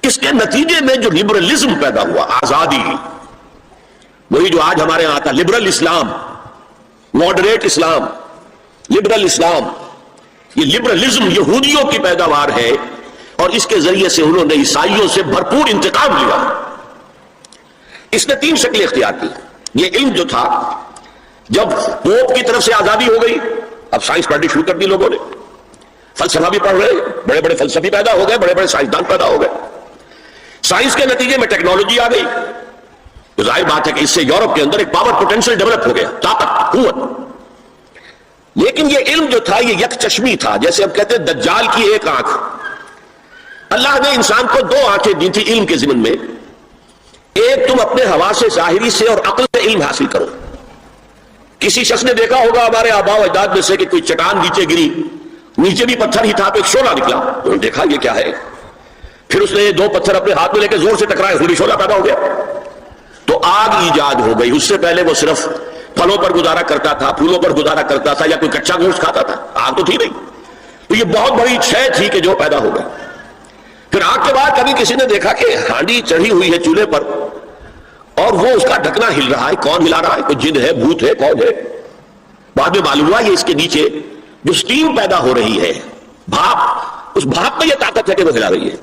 اس کے نتیجے میں جو لبرلزم پیدا ہوا، آزادی، وہی جو آج ہمارے یہاں آتا لبرل اسلام، ماڈریٹ اسلام، لبرل اسلام، یہ لبرلزم یہودیوں کی پیداوار ہے، اور اس کے ذریعے سے انہوں نے عیسائیوں سے بھرپور انتقام لیا۔ اس نے 3 شکلیں اختیار کی۔ یہ علم جو تھا، جب پوپ کی طرف سے آزادی ہو گئی، اب سائنس پڑھنی شروع کر دی لوگوں نے، فلسفہ بھی پڑھ رہے، بڑے بڑے فلسفی پیدا ہو گئے، بڑے بڑے سائنسدان پیدا ہو گئے، سائنس کے نتیجے میں ٹیکنالوجی آ گئی، تو ظاہر بات ہے کہ اس سے یورپ کے اندر ایک پاور پوٹینشل ڈیولپ ہو گیا، طاقت، قوت۔ لیکن یہ علم جو تھا یہ یک چشمی تھا، جیسے ہم کہتے ہیں دجال کی ایک آنکھ۔ اللہ نے انسان کو 2 آنکھیں دی تھی علم کے ضمن میں، ایک تم اپنے حواس ظاہری سے اور عقل سے علم حاصل کرو۔ کسی شخص نے دیکھا ہوگا ہمارے آباء و اجداد میں سے کہ کوئی چٹان نیچے گری، نیچے بھی پتھر ہی تھا تو ایک شعلہ نکلا، انہوں نے دیکھا یہ کیا ہے، پھر اس نے یہ 2 پتھر اپنے ہاتھ میں لے کے زور سے ٹکرائے، پھر شعلہ پیدا ہو گیا، تو آگ ایجاد ہو گئی۔ اس سے پہلے وہ صرف پھلوں پر گزارا کرتا تھا، پھولوں پر گزارا کرتا تھا، یا کوئی کچا گوشت کھاتا تھا، آگ تو تھی نہیں، تو یہ بہت بڑی شے تھی کہ جو پیدا ہو گئی۔ پھر آگ کے بعد کبھی کسی نے دیکھا کہ ہانڈی چڑھی ہوئی ہے چولہے پر اور وہ اس کا ڈھکنا ہل رہا ہے، کون ہلا رہا ہے؟ کوئی جن ہے، بھوت ہے، کون ہے؟ بعد میں معلوم ہوا یہ اس کے نیچے جو سٹیم پیدا ہو رہی ہے، بھاپ، اس بھاپ میں یہ طاقت ہے کہ وہ ہلا رہی ہے،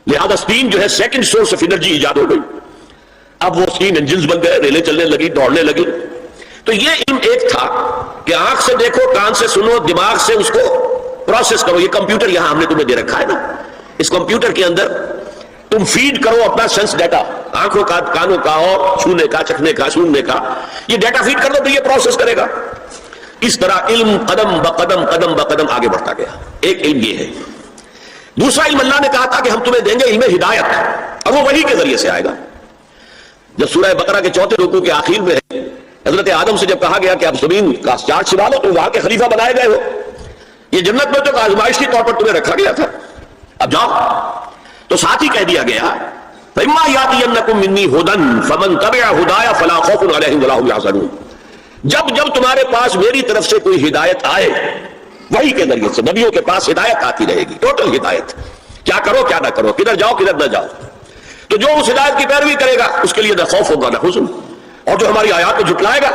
لہذا سٹیم جو ہے سیکنڈ سورس آف انرجی ایجاد ہو گئی۔ اب وہ سٹیم انجنز بن گئے، ریلیں چلنے لگی، دوڑنے لگی۔ تو یہ علم ایک تھا کہ آنکھ سے دیکھو، کان سے سنو، دماغ سے اس کو پروسیس کرو۔ یہ کمپیوٹر یہاں ہم نے تمہیں دے رکھا ہے نا، اس کمپیوٹر کے اندر تم فیڈ کرو اپنا سینس ڈیٹا، آنکھوں کا، کانوں کا، اور چھونے کا، چکھنے کا، سننے کا، یہ ڈیٹا فیڈ کر دو تو یہ پروسیس کرے گا۔ اس طرح علم قدم بقدم قدم بقدم آگے بڑھتا گیا۔ ایک علم یہ ہے۔ دوسرا علم اللہ نے کہا تھا کہ ہم تمہیں دیں گے علم ہدایت، اور وہ وحی کے ذریعے سے آئے گا۔ جب سورہ بقرہ کے 4 رکوع کے آخر میں ہے، حضرت آدم سے جب کہا گیا کہ اب زمین کا چارج چھڑا لو، تم وہاں کے خلیفہ بنائے گئے ہو، یہ جنت میں تو آزمائش کے طور پر تمہیں رکھا گیا تھا، اب جاؤ۔ تو ساتھ ہی کہہ دیا گیا فَإِمَّا يَأْتِيَنَّكُم مِّنِّي هُدًى فَمَن تَبِعَ هُدَايَ فَلَا خَوْفٌ عَلَيْهِمْ وَلَا هُمْ يَحْزَنُونَ۔ جب تمہارے پاس میری طرف سے کوئی ہدایت آئے، وحی کے ذریعے سے نبیوں کے پاس ہدایت آتی رہے گی، ٹوٹل ہدایت، کیا کرو کیا نہ کرو، کدھر جاؤ کدھر نہ جاؤ، تو جو اس ہدایت کی پیروی کرے گا اس کے لیے نہ خوف ہوگا نہ حزن، اور جو ہماری آیات کو جھٹلائے گا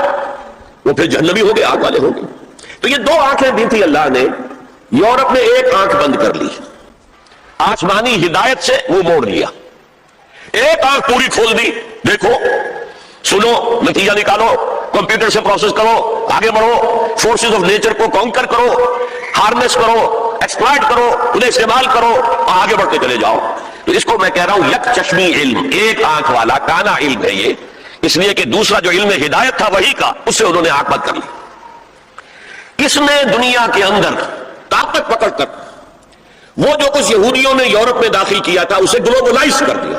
وہ پھر جہنمی ہو گئے، آگ والے ہوں گے۔ تو یہ 2 آنکھیں دی تھی اللہ نے، یورپ نے ایک آنکھ بند کر لی، آسمانی ہدایت سے وہ موڑ لیا، ایک آنکھ پوری کھول دی، دیکھو، سنو، نتیجہ نکالو، کمپیوٹر سے پروسیس کرو، آگے بڑھو، فورسز آف نیچر کو کانکر کرو، ہارنس کرو، ایکسپلائٹ کرو، انہیں استعمال کرو، اور آگے بڑھتے چلے جاؤ۔ تو اس کو میں کہہ رہا ہوں یک چشمی علم، ایک آنکھ والا کانا علم ہے یہ، اس لیے کہ دوسرا جو علم ہدایت تھا وحی کا، اس سے انہوں نے آنکھ بند کر لی۔ اس نے دنیا کے اندر طاقت پکڑ کر وہ جو کچھ یہودیوں نے یورپ میں داخل کیا تھا اسے گلوبلائز کر دیا،